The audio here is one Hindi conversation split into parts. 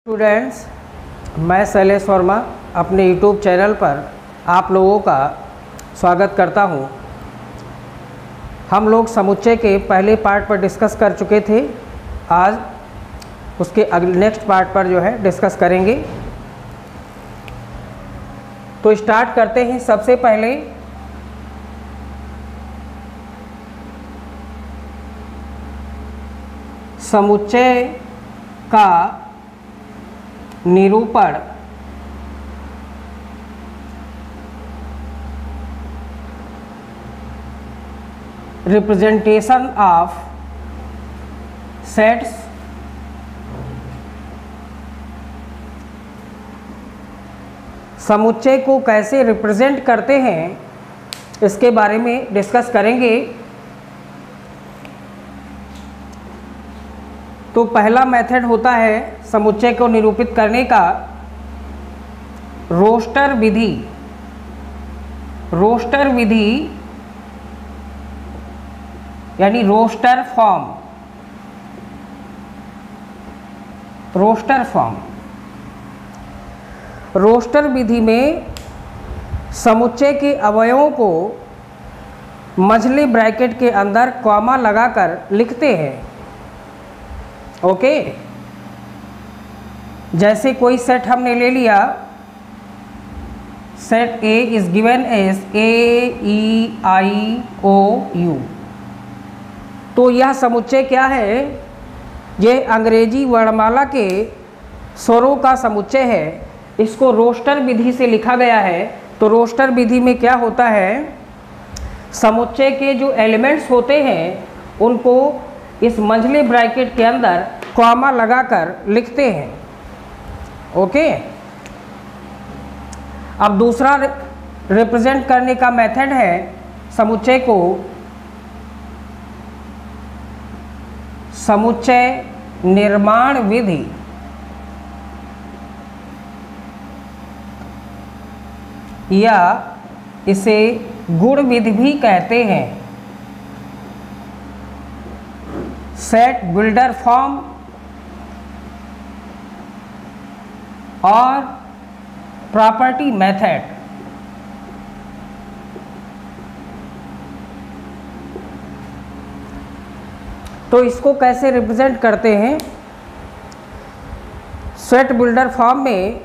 स्टूडेंट्स, मैं शैलेश वर्मा अपने YouTube चैनल पर आप लोगों का स्वागत करता हूं। हम लोग समुच्चय के पहले पार्ट पर डिस्कस कर चुके थे। आज उसके नेक्स्ट पार्ट पर जो है डिस्कस करेंगे। तो स्टार्ट करते हैं। सबसे पहले समुच्चय का निरूपण रिप्रेजेंटेशन ऑफ सेट्स समुच्चय को कैसे रिप्रेजेंट करते हैं इसके बारे में डिस्कस करेंगे। तो पहला मेथड होता है समुच्चय को निरूपित करने का रोस्टर विधि। रोस्टर विधि यानी roster form. Roster form roster विधि में समुच्चय के अवयवों को मझले ब्रैकेट के अंदर कॉमा लगाकर लिखते हैं। ओके, जैसे कोई सेट हमने ले लिया, set A is given as AEIOU। तो यह समुच्चय क्या है? यह अंग्रेजी वर्णमाला के स्वरों का समुच्चय है। इसको रोस्टर विधि से लिखा गया है। तो रोस्टर विधि में क्या होता है, समुच्चय के जो एलिमेंट्स होते हैं उनको इस मंझले ब्रैकेट के अंदर कॉमा लगाकर लिखते हैं। ओके, अब दूसरा रिप्रेजेंट करने का मेथड है समुच्चय को समुच्चय निर्माण विधि। या इसे गुण विधि भी कहते हैं। सेट बिल्डर फॉर्म और प्रॉपर्टी मेथड। तो इसको कैसे रिप्रेजेंट करते हैं? सेट बिल्डर फॉर्म में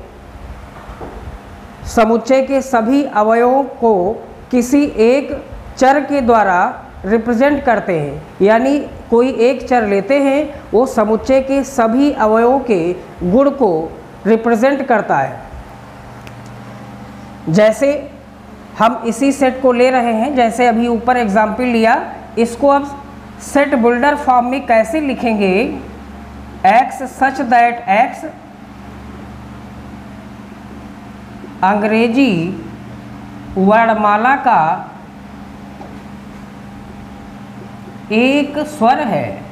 समुच्चय के सभी अवयवों को किसी एक चर के द्वारा रिप्रेजेंट करते हैं। यानी कोई एक चर लेते हैं, वो समुच्चय के सभी अवयवों के गुण को रिप्रेजेंट करता है। जैसे हम इसी सेट को ले रहे हैं, जैसे अभी ऊपर एग्जाम्पल लिया, इसको अब सेट बिल्डर फॉर्म में कैसे लिखेंगे? X सच दैट X अंग्रेजी वर्णमाला का एक स्वर है।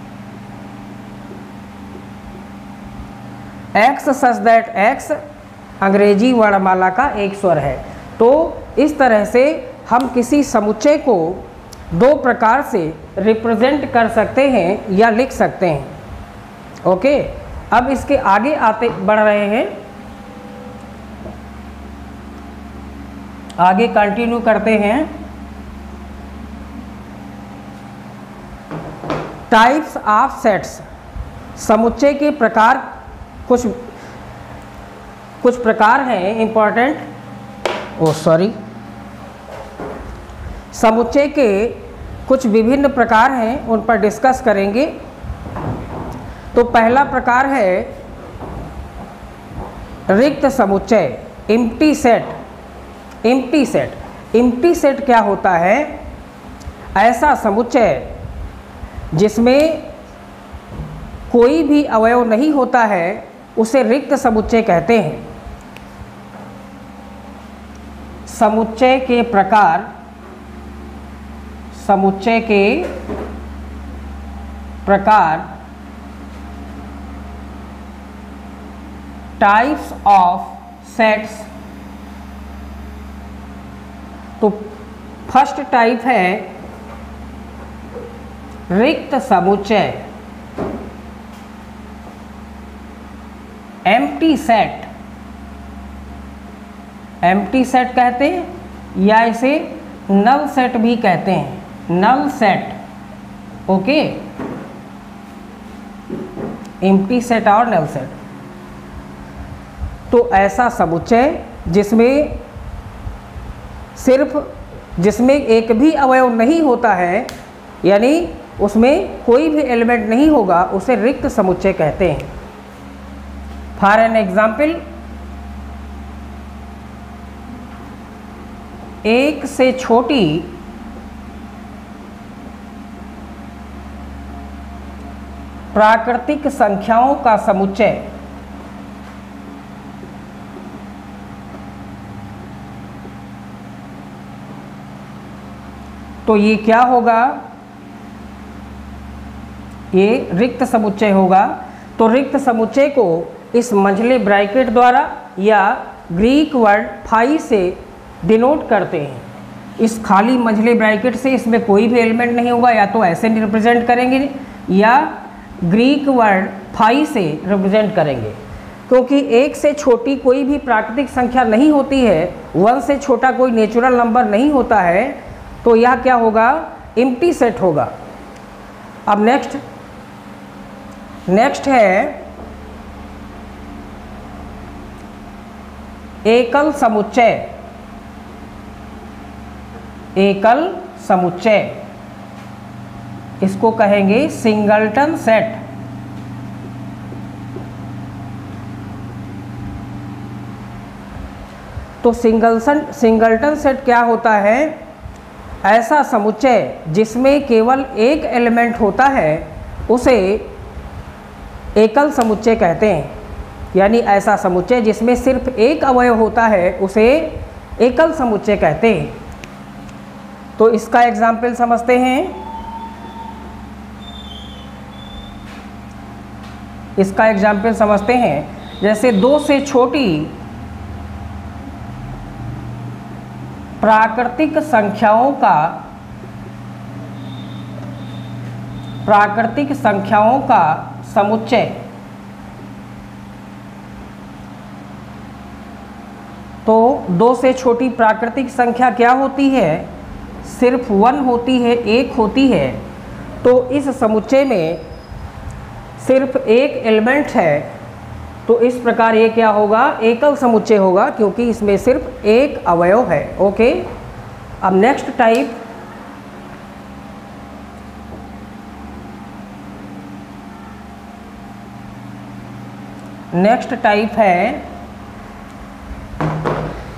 X सच दैट X अंग्रेजी वर्णमाला का एक स्वर है। तो इस तरह से हम किसी समुच्चय को दो प्रकार से रिप्रेजेंट कर सकते हैं या लिख सकते हैं। ओके, अब इसके आगे आते बढ़ रहे हैं, आगे कंटिन्यू करते हैं। टाइप्स ऑफ सेट्स समुच्चय के प्रकार कुछ प्रकार हैं इंपॉर्टेंट। समुच्चय के कुछ विभिन्न प्रकार हैं, उन पर डिस्कस करेंगे। तो पहला प्रकार है रिक्त समुच्चय, empty set. Empty set, empty set क्या होता है? ऐसा समुच्चय जिसमें कोई भी अवयव नहीं होता है उसे रिक्त समुच्चय कहते हैं। समुच्चय के प्रकार, समुच्चय के प्रकार टाइप्स ऑफ सेट्स। तो फर्स्ट टाइप है रिक्त समुच्चय। Empty empty set, empty set कहते हैं या इसे नल सेट भी कहते हैं, null set, okay, empty set और नल सेट। तो ऐसा समुच्चय जिसमें एक भी अवयव नहीं होता है, यानी उसमें कोई भी एलिमेंट नहीं होगा, उसे रिक्त समुच्चय कहते हैं। फॉर एन एग्जाम्पल, एक से छोटी प्राकृतिक संख्याओं का समुच्चय तो ये क्या होगा, ये रिक्त समुच्चय होगा। तो रिक्त समुच्चय को इस मंझले ब्रैकेट द्वारा या ग्रीक वर्ड फाई से डिनोट करते हैं। इस खाली मंझले ब्रैकेट से इसमें कोई भी एलिमेंट नहीं होगा, या तो ऐसे रिप्रेजेंट करेंगे या ग्रीक वर्ड फाई से रिप्रेजेंट करेंगे। क्योंकि एक से छोटी कोई भी प्राकृतिक संख्या नहीं होती है, वन से छोटा कोई नेचुरल नंबर नहीं होता है, तो यह क्या होगा, एम्प्टी सेट होगा। अब नेक्स्ट है एकल समुच्चय, एकल समुच्चय, इसको कहेंगे सिंगलटन सेट। तो सिंगलटन सेट क्या होता है, ऐसा समुच्चय जिसमें केवल एक एलिमेंट होता है उसे एकल समुच्चय कहते हैं। यानी ऐसा समुच्चय जिसमें सिर्फ एक अवयव होता है उसे एकल समुच्चय कहते हैं। तो इसका एग्जाम्पल समझते हैं। इसका एग्जाम्पल समझते हैं, जैसे दो से छोटी प्राकृतिक संख्याओं का समुच्चय। तो दो से छोटी प्राकृतिक संख्या क्या होती है, सिर्फ वन होती है, एक होती है। तो इस समुच्चय में सिर्फ एक एलिमेंट है, तो इस प्रकार ये क्या होगा, एकल समुच्चय होगा, क्योंकि इसमें सिर्फ एक अवयव है। ओके। अब नेक्स्ट टाइप है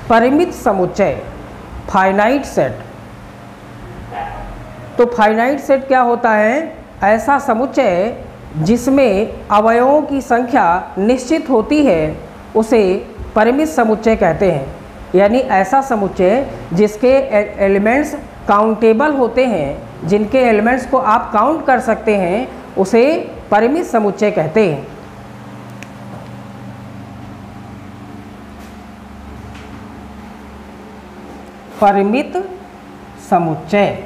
परिमित समुच्चय, फाइनाइट सेट। तो फाइनाइट सेट क्या होता है, ऐसा समुच्चय जिसमें अवयवों की संख्या निश्चित होती है उसे परिमित समुच्चय कहते हैं। यानी ऐसा समुच्चय जिसके एलिमेंट्स काउंटेबल होते हैं, जिनके एलिमेंट्स को आप काउंट कर सकते हैं, उसे परिमित समुच्चय कहते हैं। परिमित समुच्चय।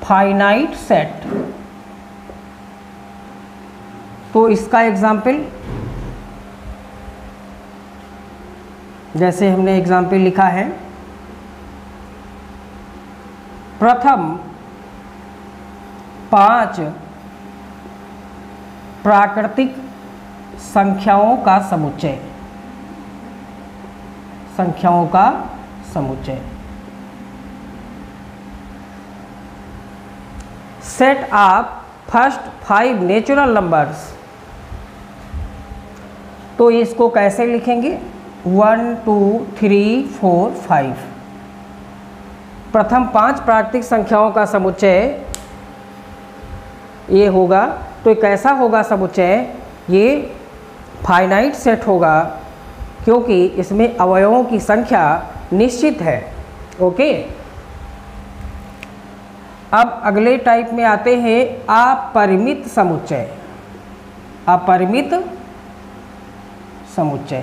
Finite set. तो इसका एग्जाम्पल, जैसे हमने एग्जाम्पल लिखा है, प्रथम 5 प्राकृतिक संख्याओं का समुच्चय, संख्याओं का समुच्चय। Set of first 5 natural numbers. तो इसको कैसे लिखेंगे, 1 2 3 4 5। प्रथम 5 प्राकृतिक संख्याओं का समुच्चय ये होगा। तो कैसा होगा समुच्चय, ये फाइनाइट सेट होगा, क्योंकि इसमें अवयवों की संख्या निश्चित है। ओके। अब अगले टाइप में आते हैं अपरिमित समुच्चय। अपरिमित समुच्चय,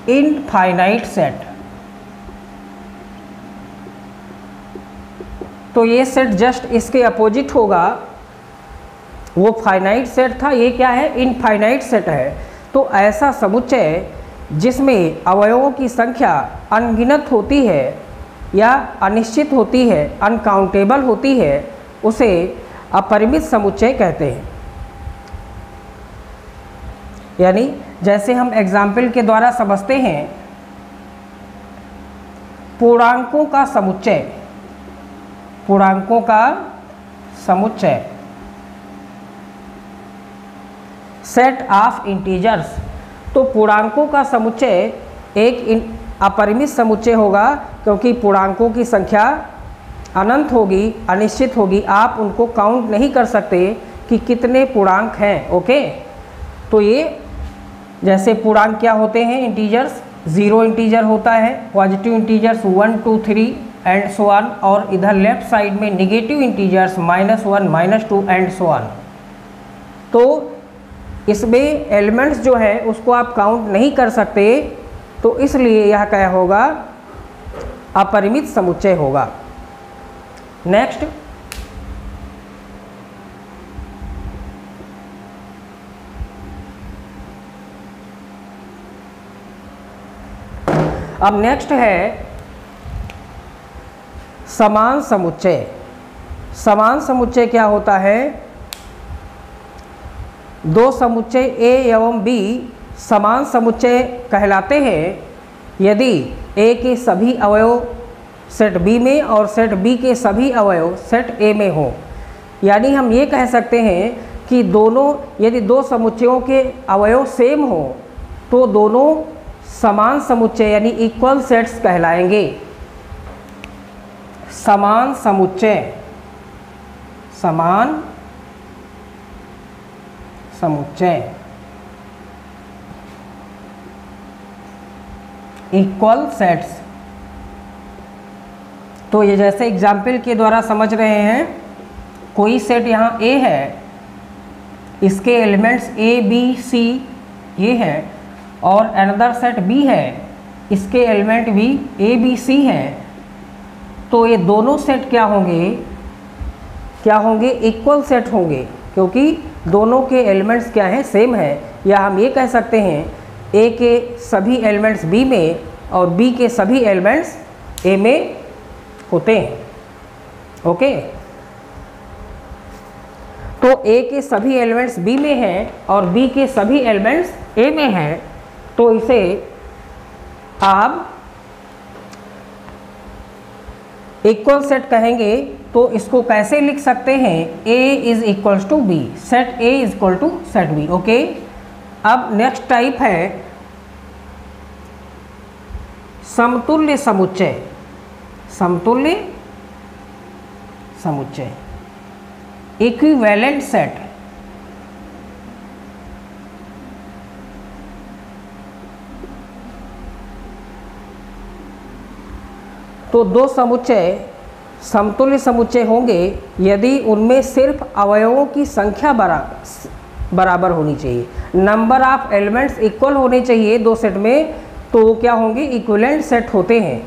इनफाइनाइट सेट। तो ये सेट जस्ट इसके अपोजिट होगा। वो फाइनाइट सेट था, ये क्या है, इनफाइनाइट सेट है। तो ऐसा समुच्चय जिसमें अवयवों की संख्या अनगिनत होती है या अनिश्चित होती है, अनकाउंटेबल होती है, उसे अपरिमित समुच्चय कहते हैं। यानी जैसे हम एग्जाम्पल के द्वारा समझते हैं, पूर्णांकों का समुच्चय, पूर्णांकों का समुच्चय, सेट ऑफ इंटीजर्स। तो पूर्णांकों का समुच्चय एक अपरिमित समुच्चय होगा, क्योंकि पूर्णांकों की संख्या अनंत होगी, अनिश्चित होगी। आप उनको काउंट नहीं कर सकते कि कितने पूर्णांक हैं। ओके, तो ये जैसे पूर्णांक क्या होते हैं, इंटीजर्स, 0 इंटीजर होता है, positive integers 1 2 3 and so on, और इधर लेफ्ट साइड में negative integers -1 -2 and so on. तो इसमें एलिमेंट्स जो है उसको आप काउंट नहीं कर सकते, तो इसलिए यह क्या होगा, अपरिमित समुच्चय होगा। नेक्स्ट, अब नेक्स्ट है समान समुच्चय। समान समुच्चय क्या होता है, दो समुच्चय A एवं B समान समुच्चय कहलाते हैं यदि A के सभी अवयव सेट B में और सेट B के सभी अवयव सेट A में हो। यानी हम ये कह सकते हैं कि दोनों, यदि दो समुच्चयों के अवयव सेम हो तो दोनों समान समुच्चय यानी इक्वल सेट्स कहलाएंगे। समान समुच्चय, समान समुच्चय, इक्वल सेट्स। तो ये जैसे एग्जाम्पल के द्वारा समझ रहे हैं, कोई सेट यहाँ A है, इसके एलिमेंट्स A B C ये है, और अनदर सेट B है, इसके एलिमेंट भी A B C हैं। तो ये दोनों सेट क्या होंगे, क्या होंगे, इक्वल सेट होंगे, क्योंकि दोनों के एलिमेंट्स क्या हैं, सेम है। या हम ये कह सकते हैं A के सभी एलिमेंट्स B में और B के सभी एलिमेंट्स A में होते हैं। ओके, तो A के सभी एलिमेंट्स B में हैं और B के सभी एलिमेंट्स A में हैं, तो इसे आप इक्वल सेट कहेंगे। तो इसको कैसे लिख सकते हैं, A is equals to B, set A is equal to set B। Okay, अब नेक्स्ट टाइप है समतुल्य समुच्चय। समतुल्य समुच्चय, इक्विवेलेंट सेट। तो दो समुच्चय समतुल्य समुच्चय होंगे यदि उनमें सिर्फ अवयवों की संख्या बराबर होनी चाहिए, नंबर ऑफ एलिमेंट्स इक्वल होने चाहिए दो सेट में, तो वो क्या होंगे, इक्विवेलेंट सेट होते हैं।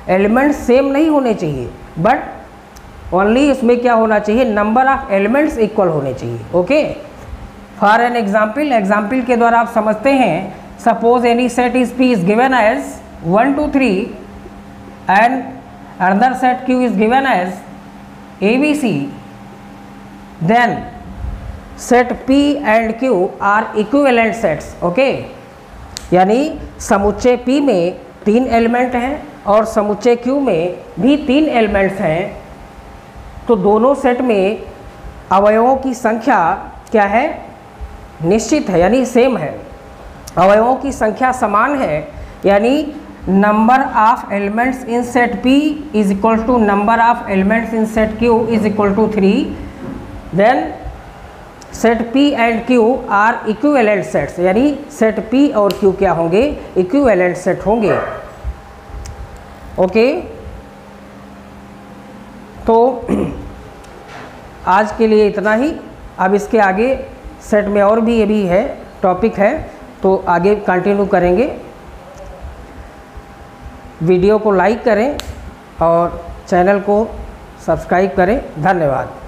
एलिमेंट्स सेम नहीं होने चाहिए, बट ओनली इसमें क्या होना चाहिए, नंबर ऑफ एलिमेंट्स इक्वल होने चाहिए। Okay, for an example, example के द्वारा आप समझते हैं, suppose any set is P is given as 1 2 3 and another set Q is given as ABC, then set P and Q are equivalent sets। Okay, यानी समुच्चय P में 3 एलिमेंट हैं और समुच्चय Q में भी 3 एलिमेंट्स हैं, तो दोनों सेट में अवयवों की संख्या क्या है, निश्चित है, यानी सेम है। अवयवों की संख्या समान है, यानी number of elements in set P is equal to number of elements in set Q is equal to 3, then set P and Q are equivalent sets, यानी set P और Q क्या होंगे, equivalent set होंगे। ओके, तो आज के लिए इतना ही। अब इसके आगे सेट में और भी ये भी है, टॉपिक है, तो आगे कंटिन्यू करेंगे। वीडियो को लाइक करें और चैनल को सब्सक्राइब करें। धन्यवाद।